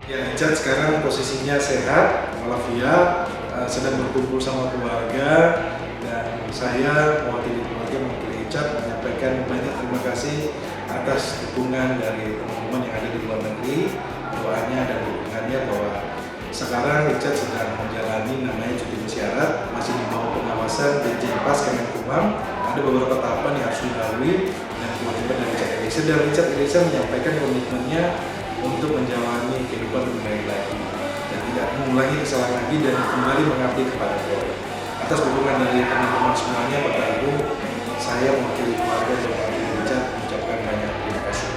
Ya, Richard sekarang posisinya sehat, walafiat, sedang berkumpul sama keluarga, dan saya mewakili keluarga, mewakili Richard menyampaikan banyak terima kasih atas dukungan dari teman-teman yang ada di luar negeri, doanya dan dukungannya bahwa sekarang Richard sedang menjalani namanya cuti bersyarat, masih di bawah pengawasan Dirjen Pas Kemenkumham. Ada beberapa tahapan yang harus dilalui dan kewajiban dari Richard Eliezer, dan Richard Eliezer menyampaikan komitmennya untuk menjalani kehidupan lebih baik lagi dan tidak mengulangi kesalahan lagi dan kembali mengabdi kepada Tuhan. Atas dukungan dari teman-teman semuanya, Bapak Ibu, saya mewakili keluarga dan mewakili Richard mengucapkan banyak terima kasih.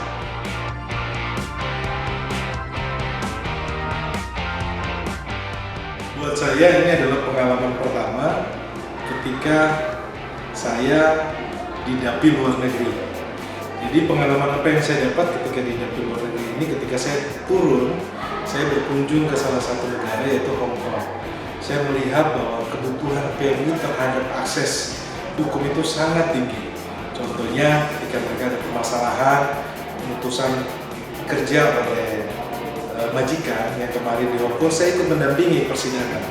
Buat saya ini adalah pengalaman pertama ketika saya di dapil luar negeri. Jadi pengalaman apa yang saya dapat ketika di dapil luar negeri ini, ketika saya turun, saya berkunjung ke salah satu negara yaitu Hong Kong. Saya melihat bahwa kebutuhan PMI terhadap akses hukum itu sangat tinggi. Contohnya ketika mereka ada permasalahan pemutusan kerja oleh majikan yang kemarin di Hong Kong, saya ikut mendampingi persidangan.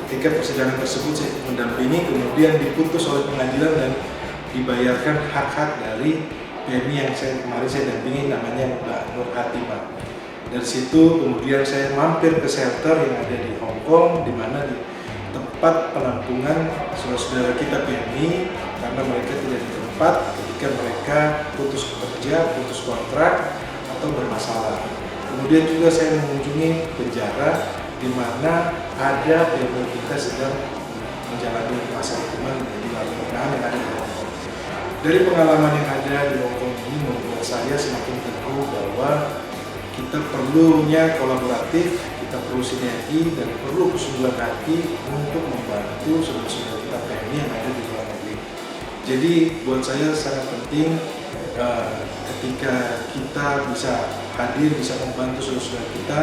Ketika persidangan tersebut saya ikut mendampingi, kemudian diputus oleh pengadilan dan dibayarkan hak-hak dari PMI yang kemarin saya dampingi, namanya Mbak Nur Hatimah. Dari situ kemudian saya mampir ke shelter yang ada di Hong Kong, di mana di tempat penampungan saudara-saudara kita PMI, karena mereka tidak di tempat ketika mereka putus kerja, putus kontrak atau bermasalah. Kemudian juga saya mengunjungi penjara di mana ada PMI kita sedang menjalani masa hukuman di luar pemerintahan yang ada di Hong Kong. Dari pengalaman yang ada di Hong Kong ini membuat saya semakin teguh bahwa kita perlunya kolaboratif, kita perlu sinergi dan perlu kesungguhan hati untuk membantu saudara-saudara kita PMI yang ada di luar negeri. Jadi buat saya sangat penting ketika kita bisa hadir, bisa membantu saudara-saudara kita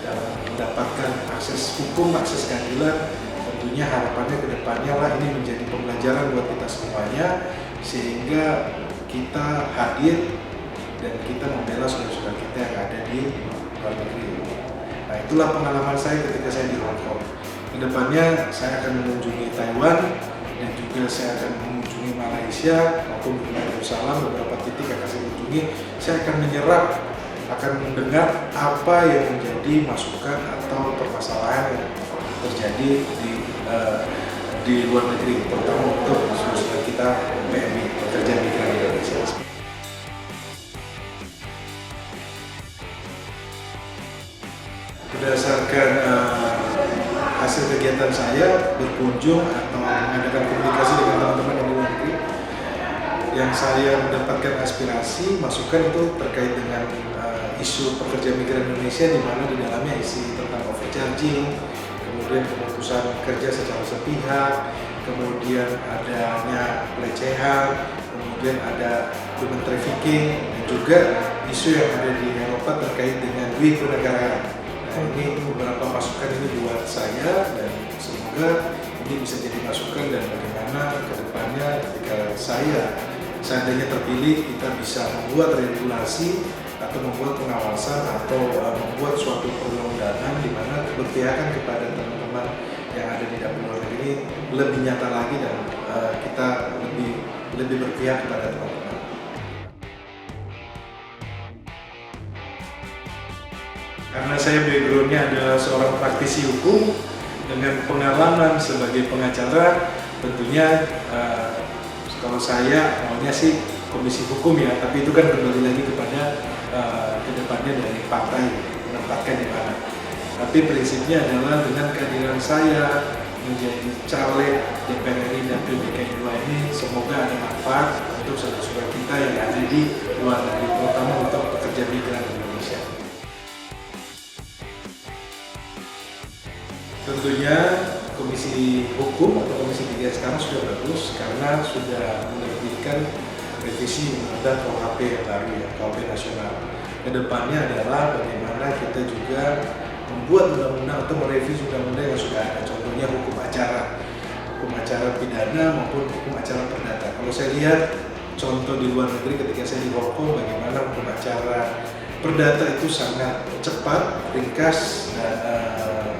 dalam mendapatkan akses hukum, akses keadilan. Tentunya harapannya ke depannya lah ini menjadi pembelajaran buat kita semuanya, sehingga kita hadir dan kita membela saudara-saudara kita yang ada di luar negeri. Nah, itulah pengalaman saya ketika saya di Hong Kong. Kedepannya saya akan mengunjungi Taiwan dan juga saya akan mengunjungi Malaysia maupun Brunei Darussalam, beberapa titik yang akan saya kunjungi. Saya akan menyerap, akan mendengar apa yang menjadi masukan atau permasalahan yang terjadi di luar negeri, terutama untuk saudara kita PMI, pekerja migran Indonesia. Berdasarkan hasil kegiatan saya berkunjung atau mengadakan komunikasi dengan teman-teman yang di luar negeri, yang saya mendapatkan aspirasi, masukan itu terkait dengan isu pekerja migran Indonesia, di mana di dalamnya isi tentang overcharging, kemudian pemutusan kerja secara sepihak, kemudian adanya pelecehan, kemudian ada human trafficking, dan juga isu yang ada di Eropa terkait dengan duit kenegaraan. Nah, ini beberapa masukan ini buat saya, dan semoga ini bisa jadi masukan dan bagaimana ke depannya ketika saya seandainya terpilih, kita bisa membuat regulasi atau membuat pengawasan atau membuat suatu perundang-undangan di mana keberpihakan kepada teman-teman yang ada di dapil luar negeri lebih nyata lagi, dan kita lebih berpihak kepada teman-teman. Karena saya backgroundnya adalah seorang praktisi hukum dengan pengalaman sebagai pengacara, tentunya kalau saya maunya sih komisi hukum ya, tapi itu kan kembali lagi kepada kedepannya dari partai menempatkan di mana. Tapi prinsipnya adalah dengan kehadiran saya menjadi caleg DPR RI dapil DKI 2 ini, semoga ada manfaat untuk saudara-saudara kita yang ada di luar negeri, terutama untuk pekerja migran Indonesia. Tentunya Komisi Hukum atau Komisi 3 sekarang sudah bagus karena sudah menerbitkan revisi undang-undang KUHP yang baru ya, KUHP nasional. Kedepannya adalah bagaimana kita juga membuat undang-undang atau merevisi undang-undang yang sudah ada. Contohnya hukum acara pidana maupun hukum acara perdata. Kalau saya lihat contoh di luar negeri ketika saya di Hong Kong, bagaimana hukum acara perdata itu sangat cepat, ringkas, dan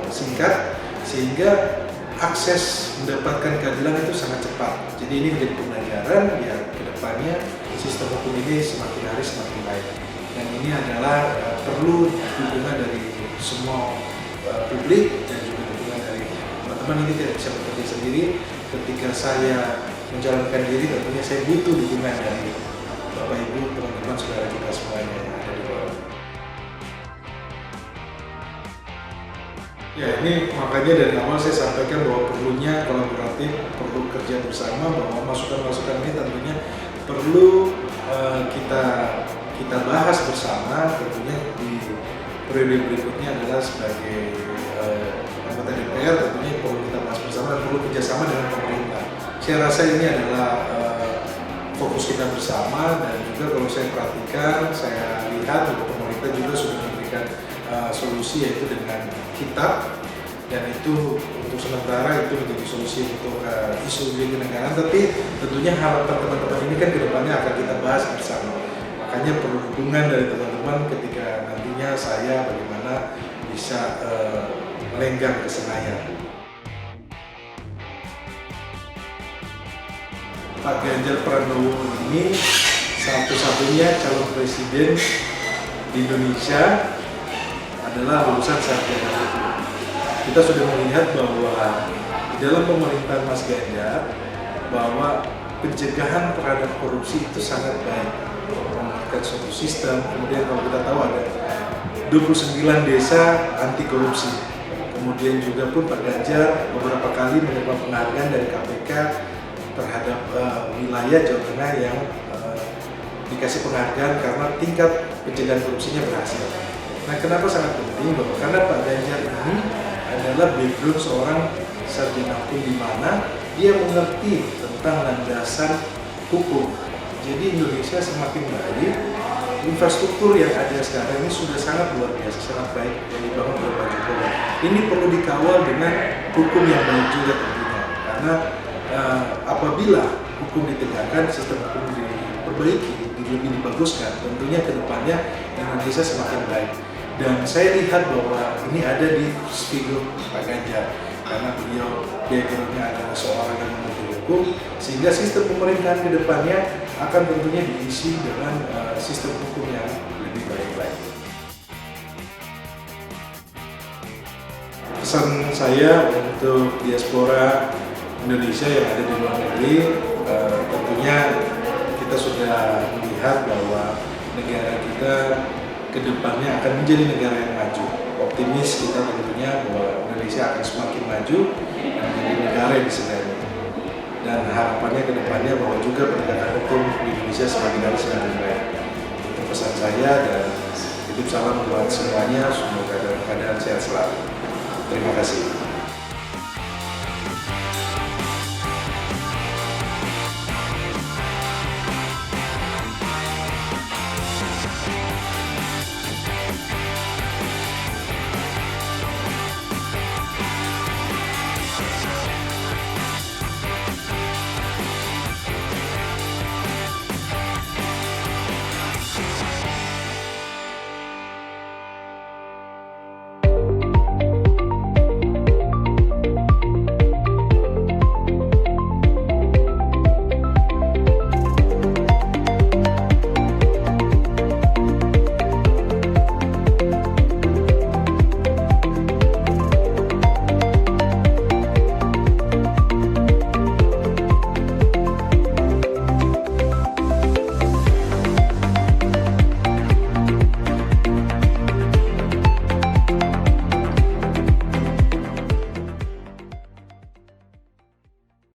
singkat, sehingga akses mendapatkan keadilan itu sangat cepat. Jadi ini menjadi pembelajaran ya ke depannya sistem hukum ini semakin hari semakin baik. Dan ini adalah perlu dukungan dari semua publik dan juga dukungan dari teman-teman. Ini tidak bisa bekerja sendiri. Ketika saya menjalankan diri, tentunya saya butuh dukungan dari Bapak Ibu, teman-teman, saudara kita semuanya yang ada di bawah. Ya, ini makanya dari awal saya sampaikan bahwa perlunya kolaboratif, perlu kerja bersama, bahwa masukan-masukan ini tentunya perlu kita bahas bersama. Tentunya di periode berikutnya adalah sebagai anggota DPR, tentunya perlu kita bahas bersama dan perlu kerjasama dengan pemerintah. Saya rasa ini adalah fokus kita bersama, dan juga kalau saya perhatikan, saya lihat bahwa pemerintah juga sudah memberikan solusi, yaitu dengan kitab, dan itu untuk sementara itu menjadi solusi untuk isu kenegaraan. Tapi tentunya harapan teman-teman ini kan kedepannya akan kita bahas bersama. Makanya perlu dukungan dari teman-teman ketika nantinya saya bagaimana bisa melenggang ke Senayan. Pak Ganjar Pranowo ini satu-satunya calon presiden di Indonesia adalah lulusan sarjana. Kita sudah melihat bahwa di dalam pemerintahan Mas Ganjar bahwa pencegahan terhadap korupsi itu sangat baik, mengeluarkan suatu sistem. Kemudian kalau kita tahu ada 29 desa anti korupsi. Kemudian juga pun Pak Ganjar beberapa kali menerima penghargaan dari KPK terhadap wilayah Jawa Tengah yang dikasih penghargaan karena tingkat pencegahan korupsinya berhasil. Nah, kenapa sangat penting? Bahwa karena Pak Ganjar ini adalah background seorang sarjana hukum, di mana dia mengerti tentang landasan hukum. Jadi Indonesia semakin baik, infrastruktur yang ada sekarang ini sudah sangat luar biasa, sangat baik yang dibangun oleh Pak Jokowi. Ini perlu dikawal dengan hukum yang baik juga tentunya, karena apabila hukum ditegakkan, sistem hukum diperbaiki, lebih dibaguskan, tentunya ke depannya Indonesia semakin baik. Dan saya lihat bahwa ini ada di figur Pak Ganjar, karena beliau backgroundnya adalah seorang yang mengerti hukum, sehingga sistem pemerintahan ke depannya akan tentunya diisi dengan sistem hukum yang lebih baik. Pesan saya untuk diaspora Indonesia yang ada di luar negeri, tentunya kita sudah melihat bahwa negara kita kedepannya akan menjadi negara yang maju. Optimis kita tentunya bahwa Indonesia akan semakin maju dan menjadi negara yang disegani. Dan harapannya kedepannya bahwa juga penegakan hukum di Indonesia semakin hari semakin baik. Itu pesan saya, dan titip salam buat semuanya, semoga dalam keadaan sehat selalu. Terima kasih.